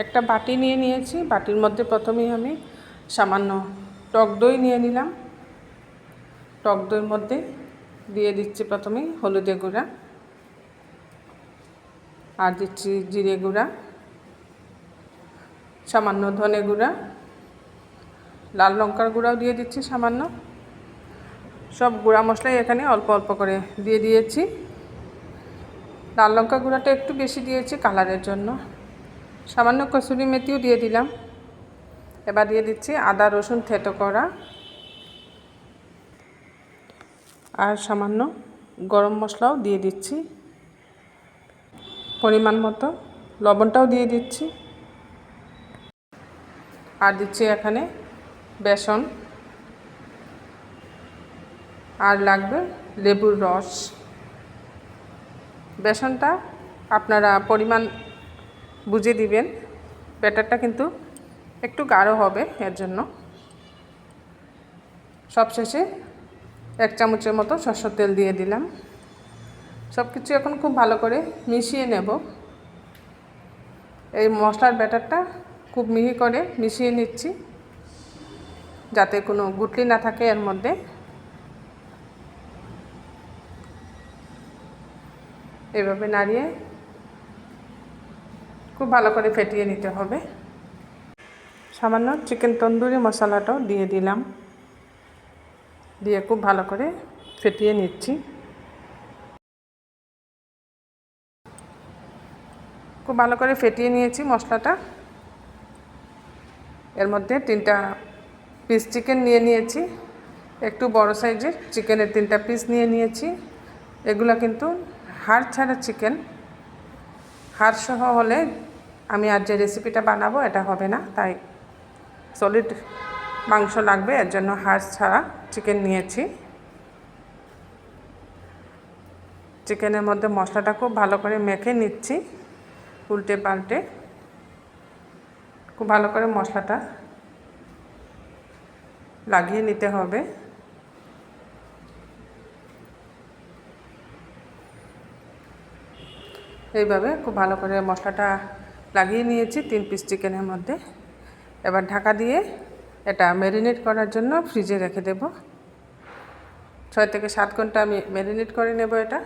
একটা বাটি নিয়ে নিয়েছি। বাটির মধ্যে প্রথমেই আমি সামান্য টক দই নিয়ে নিলাম। টক দইয়ের মধ্যে দিয়ে দিচ্ছি প্রথমেই হলুদের গুঁড়া, আর দিচ্ছি জিরে গুঁড়া, সামান্য ধনে গুঁড়া, লাল লঙ্কার গুঁড়াও দিয়ে দিচ্ছি সামান্য। সব গুঁড়া মশলাই এখানে অল্প অল্প করে দিয়ে দিয়েছি। লাল লঙ্কা গুঁড়াটা একটু বেশি দিয়েছি কালারের জন্য। সামান্য কসুরি মেথিও দিয়ে দিলাম। এবার দিয়ে দিচ্ছি আদা রসুন থেতো করা, আর সামান্য গরম মশলাও দিয়ে দিচ্ছি। পরিমাণ মতো লবণটাও দিয়ে দিচ্ছি। আর দিচ্ছি এখানে বেসন, আর লাগবে লেবুর রস। বেসনটা আপনারা পরিমাণ বুঝে দিবেন। ব্যাটারটা কিন্তু একটু গাঢ় হবে, এর জন্য। সবশেষে 1 চামচের মতো সরষের তেল দিয়ে দিলাম। সব কিছু এখন খুব ভালো করে মিশিয়ে নেব। এই মশলার ব্যাটারটা খুব মিহি করে মিশিয়ে নিচ্ছি, যাতে কোনো গুটলি না থাকে এর মধ্যে। এভাবে নাড়িয়ে খুব ভালো করে ফেটিয়ে নিতে হবে। সামান্য চিকেন তন্দুরি মশলাটাও দিয়ে দিলাম, দিয়ে খুব ভালো করে ফেটিয়ে নিচ্ছি। খুব ভালো করে ফেটিয়ে নিয়েছি মশলাটা। এর মধ্যে 3টা পিস চিকেন নিয়ে নিয়েছি। একটু বড় সাইজের চিকেনের 3টা পিস নিয়ে নিয়েছি। এগুলো কিন্তু হাড় ছাড়া চিকেন। হাড় সহ হলে আমি আর যে রেসিপিটা বানাবো এটা হবে না, তাই সলিড মাংস লাগবে, এর জন্য হাড় ছাড়া চিকেন নিয়েছি। চিকেনের মধ্যে মশলাটা খুব ভালো করে মেখে নিচ্ছি, উল্টে পাল্টে। খুব ভালো করে মশলাটা লাগিয়ে নিতে হবে। এইভাবে খুব ভালো করে মশলাটা লাগিয়ে নিয়েছি 3 পিস চিকেনের মধ্যে। এবার ঢাকা দিয়ে এটা ম্যারিনেট করার জন্য ফ্রিজে রেখে দেব। 6 থেকে 7 ঘন্টা আমি ম্যারিনেট করে নেব। এটা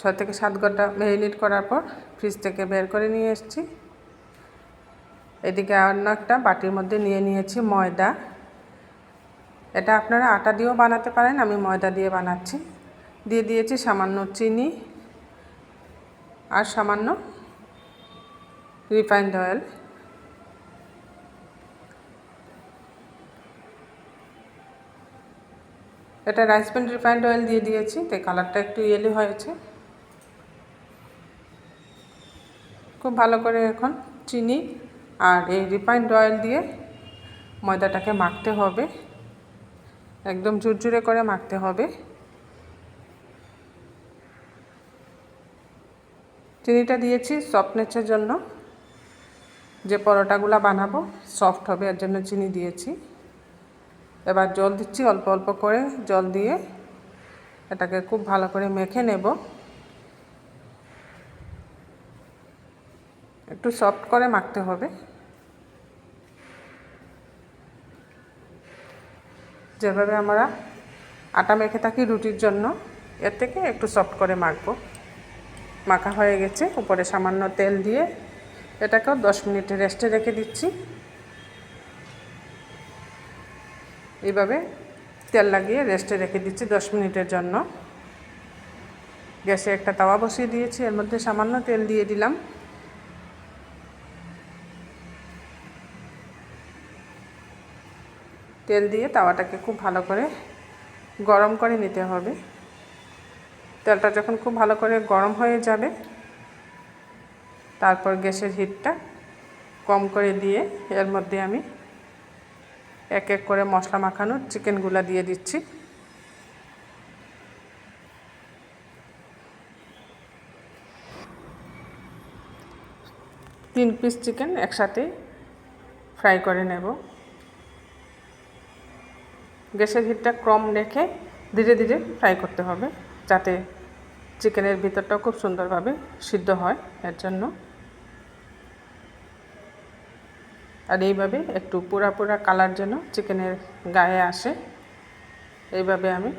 6 থেকে 7 ঘন্টা ম্যারিনেট করার পর ফ্রিজ থেকে বের করে নিয়ে এসেছি। এদিকে অন্য একটা বাটির মধ্যে নিয়ে নিয়েছি ময়দা। এটা আপনারা আটা দিয়েও বানাতে পারেন, আমি ময়দা দিয়ে বানাচ্ছি। দিয়ে দিয়েছি সামান্য চিনি আর সামান্য রিফাইন্ড অয়েল। এটা রাইস ব্র্যান্ড রিফাইন্ড অয়েল দিয়ে দিয়েছি, তাই কালারটা একটু ইয়েলো হয়েছে। খুব ভালো করে এখন চিনি আর এই রিফাইন্ড অয়েল দিয়ে ময়দাটাকে মাখতে হবে, একদম ঝুরঝুরে করে মাখতে হবে। চিনিটা দিয়েছি সফটনেসের জন্য, যে পরোটাগুলো বানাবো সফট হবে, এর জন্য চিনি দিয়েছি। এবার জল দিচ্ছি, অল্প অল্প করে জল দিয়ে এটাকে খুব ভালো করে মেখে নেব। একটু সফট করে মাখতে হবে, যেভাবে আমরা আটা মেখে থাকি রুটির জন্য, এর থেকে একটু সফট করে মাখবো। মাখা হয়ে গেছে। উপরে সামান্য তেল দিয়ে এটাকেও 10 মিনিট রেস্টে রেখে দিচ্ছি। এইভাবে তেল লাগিয়ে রেস্টে রেখে দিচ্ছি 10 মিনিটের জন্য। গ্যাসে একটা তাওয়া বসিয়ে দিয়েছি, এর মধ্যে সামান্য তেল দিয়ে দিলাম। তেল দিয়ে তাওয়াটাকে খুব ভালো করে গরম করে নিতে হবে। তেলটা যখন খুব ভালো করে গরম হয়ে যাবে, তারপর গ্যাসের হিটটা কম করে দিয়ে এর মধ্যে আমি এক এক করে মশলা মাখানো চিকেনগুলো দিয়ে দিচ্ছি। তিন পিস চিকেন একসাথে ফ্রাই করে নেব। গ্যাসের হিটটা কম রেখে ধীরে ধীরে ফ্রাই করতে হবে, যাতে চিকেনের ভিতরটাও খুব সুন্দরভাবে সিদ্ধ হয়, এর জন্য। আর এইভাবে একটু পুরা পুরা কালার যেন চিকেনের গায়ে আসে, এইভাবে আমি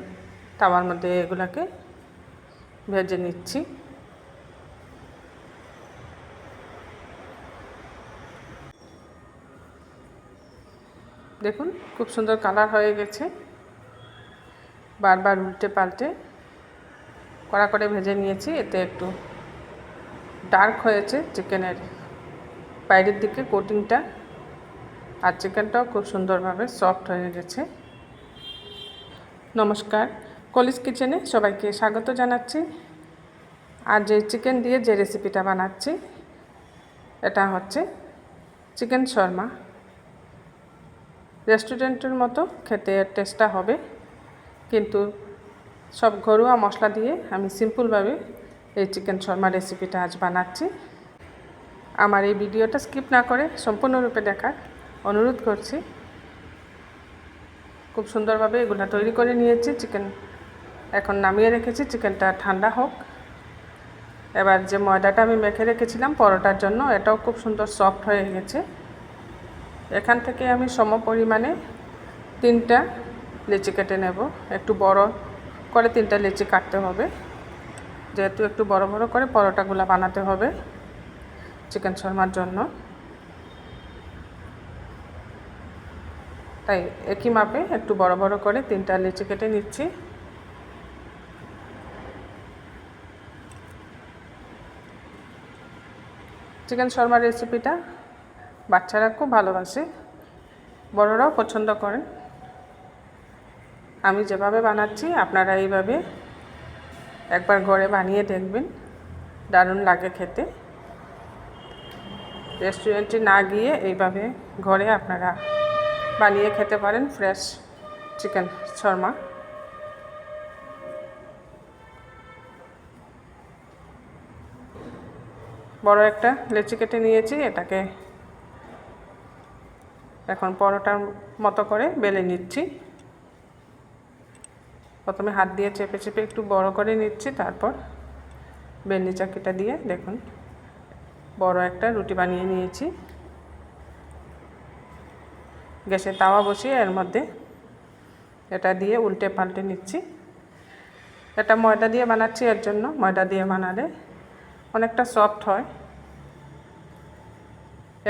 তাওয়ার মধ্যে এগুলাকে ভেজে নিচ্ছি। দেখুন খুব সুন্দর কালার হয়ে গেছে। বারবার উল্টে পাল্টে কড়া করে ভেজে নিয়েছি। এতে একটু ডার্ক হয়েছে চিকেনের বাইরের দিকে কোটিংটা, আর চিকেনটাও খুব সুন্দরভাবে সফট হয়ে গেছে। নমস্কার, কলিজ কিচেনে সবাইকে স্বাগত জানাচ্ছি। আর যে চিকেন দিয়ে যে রেসিপিটা বানাচ্ছি এটা হচ্ছে চিকেন শর্মা। রেস্টুরেন্টের মতো খেতে এর টেস্টটা হবে, কিন্তু সব ঘরোয়া মশলা দিয়ে আমি সিম্পলভাবে এই চিকেন শর্মা রেসিপিটা আজ বানাচ্ছি। আমার এই ভিডিওটা স্কিপ না করে সম্পূর্ণরূপে দেখার অনুরোধ করছি। খুব সুন্দরভাবে এগুলো তৈরি করে নিয়েছি। চিকেন এখন নামিয়ে রেখেছি, চিকেনটা ঠান্ডা হোক। এবার যে ময়দাটা আমি মেখে রেখেছিলাম পরোটার জন্য, এটাও খুব সুন্দর সফট হয়ে গেছে। এখান থেকে আমি সম পরিমাণে 3টা লেচি কেটে নেব। একটু বড় করে 3টা লেচি কাটতে হবে, যেহেতু একটু বড় বড় করে পরোটাগুলো বানাতে হবে চিকেন শর্মার জন্য, তাই একই মাপে একটু বড় বড় করে 3টা লেচি কেটে নিচ্ছি। চিকেন শর্মা রেসিপিটা বাচ্চারা খুব ভালোবাসে, বড়রাও পছন্দ করেন। আমি যেভাবে বানাচ্ছি আপনারা এইভাবে একবার ঘরে বানিয়ে দেখবেন, দারুণ লাগে খেতে। রেস্টুরেন্টে না গিয়ে এইভাবে ঘরে আপনারা বানিয়ে খেতে পারেন ফ্রেশ চিকেন শর্মা। বড় একটা লেচি কেটে নিয়েছি, এটাকে এখন পরোটার মতো করে বেলে নিচ্ছি। প্রথমে হাত দিয়ে চেপে চেপে একটু বড় করে নিচ্ছি, তারপর বেলনি চাকিটা দিয়ে দেখুন বড় একটা রুটি বানিয়ে নিয়েছি। গ্যাসে তাওয়া বসিয়ে এর মধ্যে এটা দিয়ে উল্টে পাল্টে নিচ্ছি। এটা ময়দা দিয়ে বানাচ্ছি, এর জন্য ময়দা দিয়ে বানালে অনেকটা সফট হয়।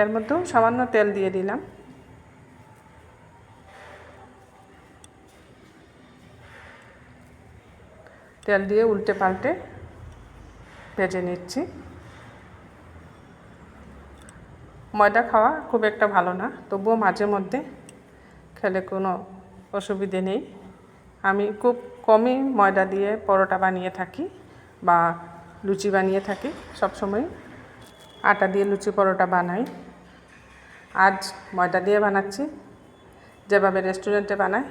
এর মধ্যেও সামান্য তেল দিয়ে দিলাম। তেল দিয়ে উল্টে পাল্টে ভেজে নিচ্ছি। ময়দা খাওয়া খুব একটা ভালো না, তবুও মাঝে মধ্যে খেলে কোনো অসুবিধে নেই। আমি খুব কমই ময়দা দিয়ে পরোটা বানিয়ে থাকি বা লুচি বানিয়ে থাকি। সবসময় আটা দিয়ে লুচি পরোটা বানাই, আজ ময়দা দিয়ে বানাচ্ছি। যেভাবে রেস্টুরেন্টে বানাই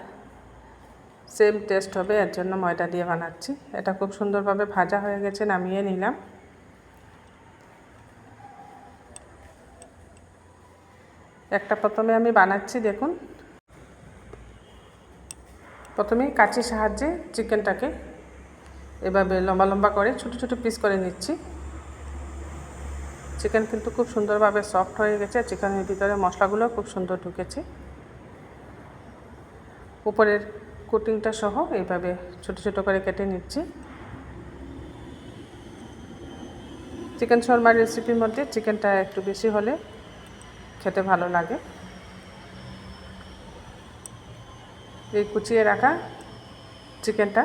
সেম টেস্ট হবে, এর জন্য ময়দা দিয়ে বানাচ্ছি। এটা খুব সুন্দরভাবে ভাজা হয়ে গেছে, নামিয়ে নিলাম। একটা প্রথমে আমি বানাচ্ছি, দেখুন। প্রথমেই কাঁচির সাহায্যে চিকেনটাকে এভাবে লম্বা লম্বা করে ছোটো ছোটো পিস করে নিচ্ছি। চিকেন কিন্তু খুব সুন্দরভাবে সফট হয়ে গেছে, চিকেনের ভিতরে মশলাগুলো খুব সুন্দর ঢুকেছে। উপরের কোটিংটা সহ এইভাবে ছোটো ছোটো করে কেটে নিচ্ছি। চিকেন শর্মার রেসিপির মধ্যে চিকেনটা একটু বেশি হলে খেতে ভালো লাগে। এই কুচিয়ে রাখা চিকেনটা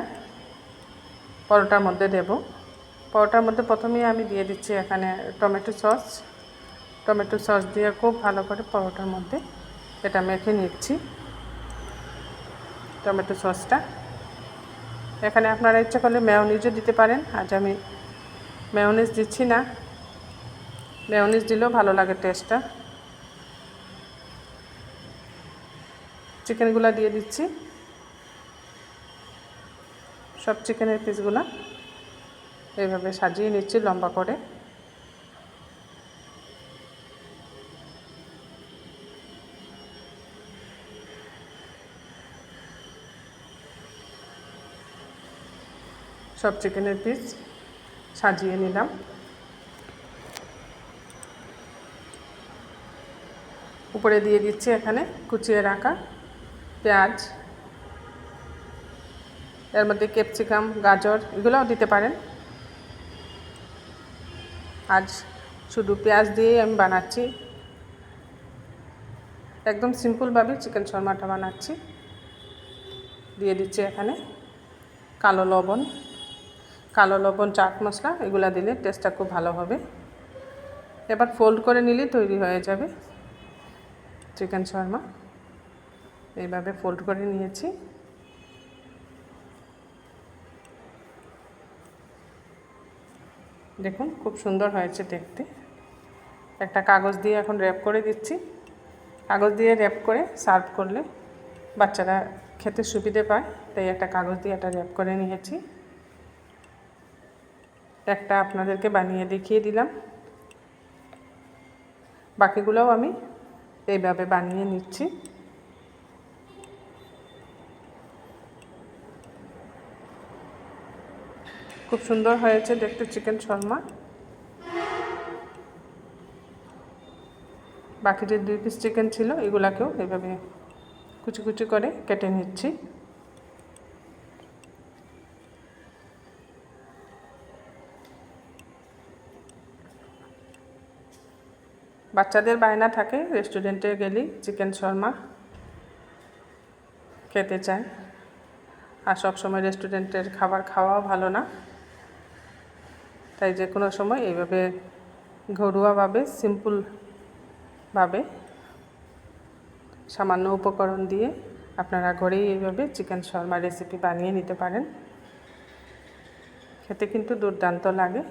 পরোটার মধ্যে দেব। পরোটার মধ্যে প্রথমেই আমি দিয়ে দিচ্ছি এখানে টমেটো সস। টমেটো সস দিয়ে খুব ভালো করে পরোটার মধ্যে এটা মেখে নিচ্ছি। টমেটো সসটা এখানে আপনারা ইচ্ছা করলে মেয়োনিজও দিতে পারেন। আজ আমি মেয়োনিজ দিচ্ছি না, মেয়োনিজ দিলেও ভালো লাগে টেস্টটা। চিকেনগুলো দিয়ে দিচ্ছি, সব চিকেনের পিসগুলো এইভাবে সাজিয়ে নিচ্ছি লম্বা করে। সব চিকেনের পিস সাজিয়ে নিলাম। উপরে দিয়ে দিচ্ছি এখানে কুচিয়ে রাখা পেঁয়াজ, এর মধ্যে ক্যাপসিকাম, গাজর এগুলোও দিতে পারেন। আজ শুধু পেঁয়াজ দিয়েই আমি বানাচ্ছি, একদম সিম্পলভাবে চিকেন শর্মাটা বানাচ্ছি। দিয়ে দিচ্ছি এখানে কালো লবণ, চাট মশলা, এগুলা দিলে টেস্টটা খুব ভালো হবে। এবার ফোল্ড করে নিলেই তৈরি হয়ে যাবে চিকেন শর্মা। এইভাবে ফোল্ড করে নিয়েছি। দেখুন খুব সুন্দর হয়েছে দেখতে। একটা কাগজ দিয়ে এখন র্যাপ করে দিচ্ছি। কাগজ দিয়ে র্যাপ করে সার্ভ করলে বাচ্চারা খেতে সুবিধে পায়, তাই একটা কাগজ দিয়ে এটা র্যাপ করে নিয়েছি। একটা আপনাদেরকে বানিয়ে দেখিয়ে দিলাম, বাকিগুলোও আমি এইভাবে বানিয়ে নিচ্ছি। খুব সুন্দর হয়েছে দেখতে চিকেন শর্মা। বাকি যে 2 পিস চিকেন ছিল এগুলাকেও এইভাবে কুচি কুচি করে কেটে নিচ্ছি। বাচ্চাদের বায়না থাকে রেস্টুরেন্টে গেলেই চিকেন শর্মা খেতে চায়, আর সবসময় রেস্টুরেন্টের খাবার খাওয়াও ভালো না। তাই যে কোনো সময় এইভাবে ঘরোয়াভাবে সিম্পলভাবে সামান্য উপকরণ দিয়ে আপনারা ঘরেই এইভাবে চিকেন শর্মা রেসিপি বানিয়ে নিতে পারেন। খেতে কিন্তু দুর্দান্ত লাগে।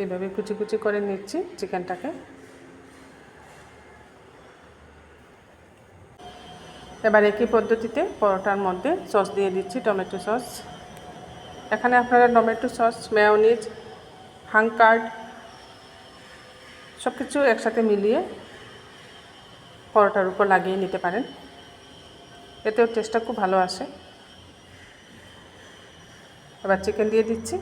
এইভাবে কুচি কুচি করে নিচ্ছি চিকেনটাকে। এবার একই পদ্ধতিতে পরোটার মধ্যে সস দিয়ে দিচ্ছি, টমেটো সস। এখানে আপনারা টমেটো সস, মেয়োনিজ, হাংকার্ড সব কিছু একসাথে মিলিয়ে পরোটার উপর লাগিয়ে নিতে পারেন, এতেও টেস্টটা খুব ভালো আসে। এবার চিকেন দিয়ে দিচ্ছি।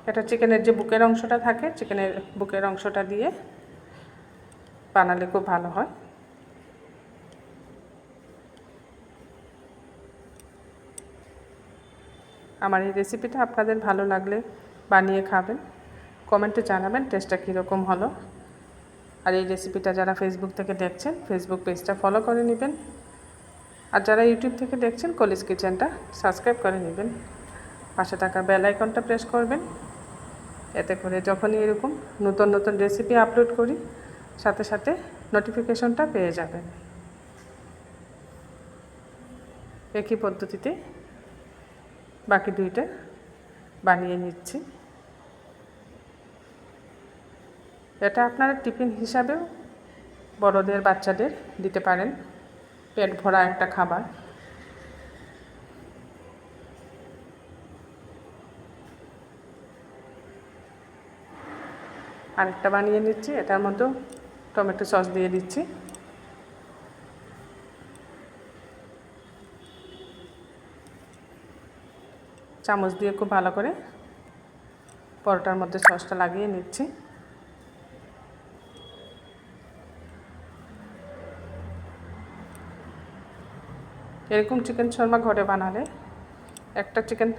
এটা চিকেনের যে বুকের অংশটা থাকে, চিকেনের বুকের অংশটা দিয়ে বানালে খুব ভালো হয়। আমার এই রেসিপিটা আপনাদের ভালো লাগলে বানিয়ে খাবেন, কমেন্টে জানাবেন টেস্টটা কীরকম হলো। আর এই রেসিপিটা যারা ফেসবুক থেকে দেখছেন ফেসবুক পেজটা ফলো করে নেবেন, আর যারা ইউটিউব থেকে দেখছেন কলিজ কিচেনটা সাবস্ক্রাইব করে নেবেন। পাশে থাকা বেল আইকনটা প্রেস করবেন, এতে করে যখনই এরকম নতুন নতুন রেসিপি আপলোড করি সাথে সাথে নোটিফিকেশনটা পেয়ে যাবেন। একই পদ্ধতিতে বাকি 2টা বানিয়ে নিচ্ছি। এটা আপনারা টিফিন হিসাবেও বড়দের বাচ্চাদের দিতে পারেন, পেট ভরা একটা খাবার। আরেকটা বানিয়ে নিচ্ছি, এটার মধ্যে টমেটো সস দিয়ে দিচ্ছি। চামচ দিয়ে খুব ভালো করে পরোটার মধ্যে সসটা লাগিয়ে নিচ্ছি। এরকম চিকেন শর্মা ঘরে বানালে একটা চিকেন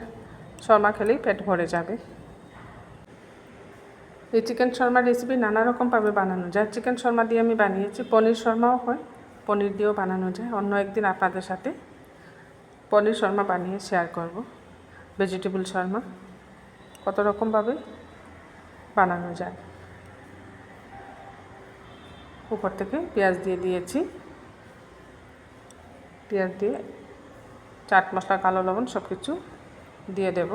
শর্মা খেলেই পেট ভরে যাবে। এই চিকেন শর্মার রেসিপি নানা রকমভাবে বানানো যায়। চিকেন শর্মা দিয়ে আমি বানিয়েছি, পনির শর্মাও হয়, পনির দিয়েও বানানো যায়। অন্য একদিন আপনাদের সাথে পনির শর্মা বানিয়ে শেয়ার করব। ভেজিটেবল শর্মা কত রকমভাবে বানানো যায়। উপর থেকে পেঁয়াজ দিয়ে দিয়েছি, পেঁয়াজ দিয়ে চাট মশলা, কালো লবণ সব কিছু দিয়ে দেব।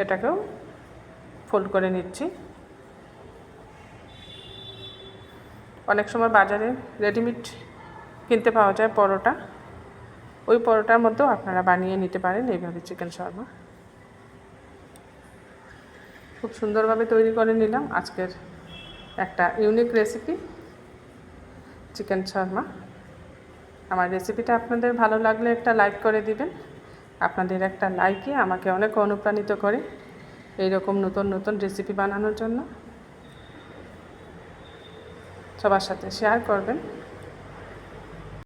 এটাকেও ফোল্ড করে নিচ্ছি। অনেক সময় বাজারে রেডিমেড কিনতে পাওয়া যায় পরোটা, ওই পরোটার মধ্যেও আপনারা বানিয়ে নিতে পারেন এইভাবে চিকেন শর্মা। খুব সুন্দরভাবে তৈরি করে নিলাম আজকের একটা ইউনিক রেসিপি চিকেন শর্মা। আমার রেসিপিটা আপনাদের ভালো লাগলে একটা লাইক করে দিবেন। আপনাদের একটা লাইকই আমাকে অনেক অনুপ্রাণিত করে এইরকম নতুন নতুন রেসিপি বানানোর জন্য। সবার সাথে শেয়ার করবেন।